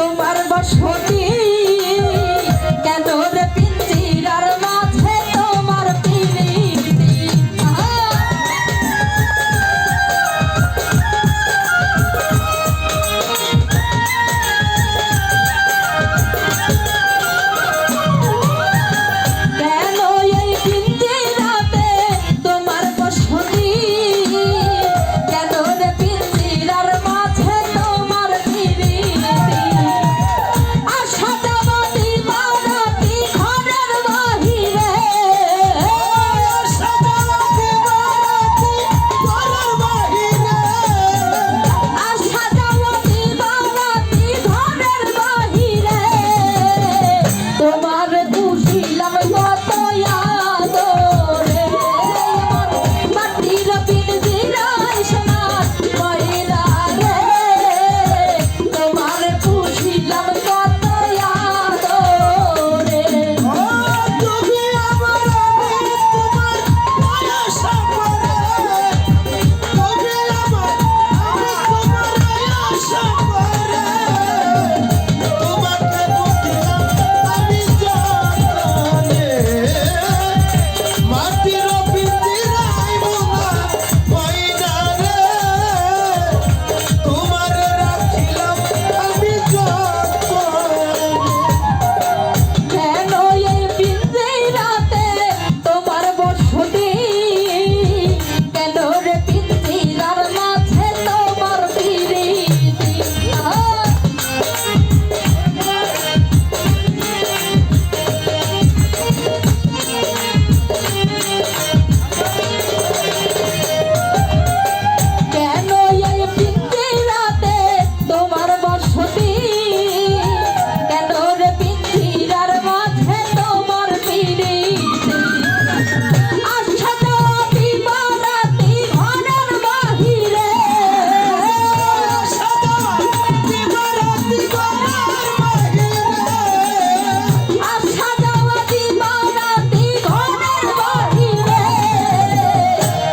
তোমার বসতি কেন রে পিঞ্জিরার মাঝে তোমার পিরিতি কেন এই পিঞ্জিরাতে তোমার বসতি কেন রে পিঞ্জিরার মাঝে তোমার পিরিতি আশা যাবতি বারাতি ঘরের বাহিরে আশা যাবতি বারাতি ঘরের বাহিরে আশা যাবতি বারাতি ঘরের বাহিরে তোমার পুষিলাম কত আদরে মাটির পিঞ্জিরায় সোনার ময়না রে তোমার পুষিলাম কত আদরে তুমি আমার আমি তোমার আশা করে তুমি আমার আমি তোমার আশা করে তোমাকে বুঝলাম আমি জানে মাটির পিঞ্জিরায় মোরা ময়না রে তোমার রাখিলাম আমি যতনে কেন এই পিঞ্জিরাতে তোমার বসতি কেন রে পিঞ্জিরার মাঝে তোমার পিরিতি কেন এই পিঞ্জিরাতে তোমার বসতি কেন রে পিঞ্জিরার মাঝে তোমার পিরিতি আশা যাবতি বারাতি ঘরের বাহিরে আশা যাবতি বারাতি ঘরের বাহিরে আশা যাবতি বারাতি ঘরের বাহিরে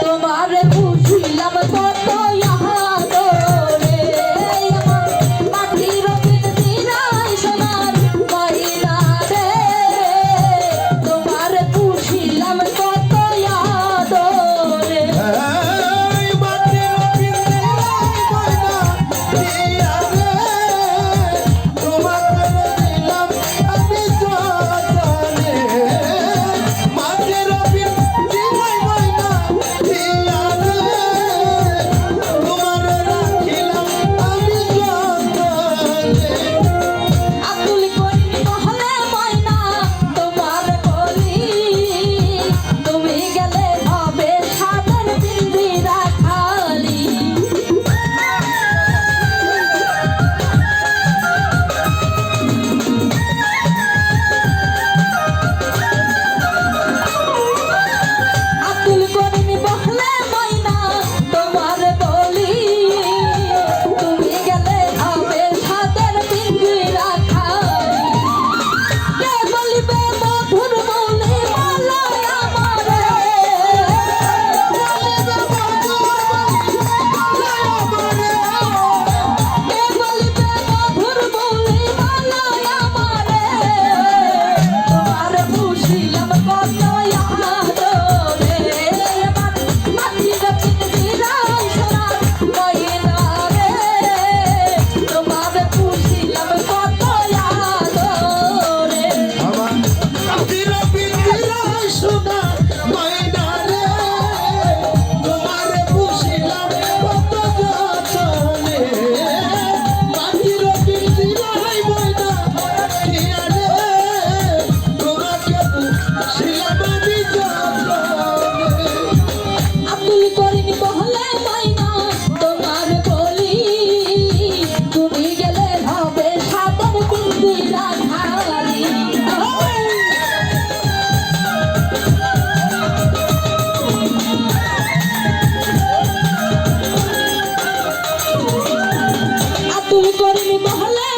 তোমার বুঝিলাম কত আদরে আমার মাটির পিঞ্জিরায় সোনার ময়না রে তোমার বুঝিলাম কত আদরে এই মাটির পিঞ্জিরায় ময়না দিয়া রে তোমাকে দিলাম আমি যতনে মাটির পিঞ্জিরায় ময়না দিয়া রে তোমার রাখিলাম আমি যতনে আকুল করি মহলে ময়না তোমার বলি তুমি গেলে হবে সাদের পিঞ্জিরা খালি আকুল করি মহলে ময়না তোমার বলি তুমি গেলে হবে সাদের পিঞ্জিরা খালি কে বলিবে মধুর মৌলি মালায় আমারে কে বলিবে মধুর মৌলি মালায় আমারে তোমার বুঝিলাম কত আদরে আমার মাটির পিঞ্জিরায় সোনার ময়না রে তোমার বুঝিলাম কত আদরে আমার মাটির পিঞ্জিরায় সোনা ময়না রে তোমারে পুষিলাম কত যতনে মাটির পিঞ্জিরায় ময়না দিয়া রে তোমাকে পুষিলাম আমি যতনে আকুল করিনি বহলে ময়না তোমার বলি তুমি গেলে হবে সাদের পিঞ্জিরা খালি আকুল করিনি বহলে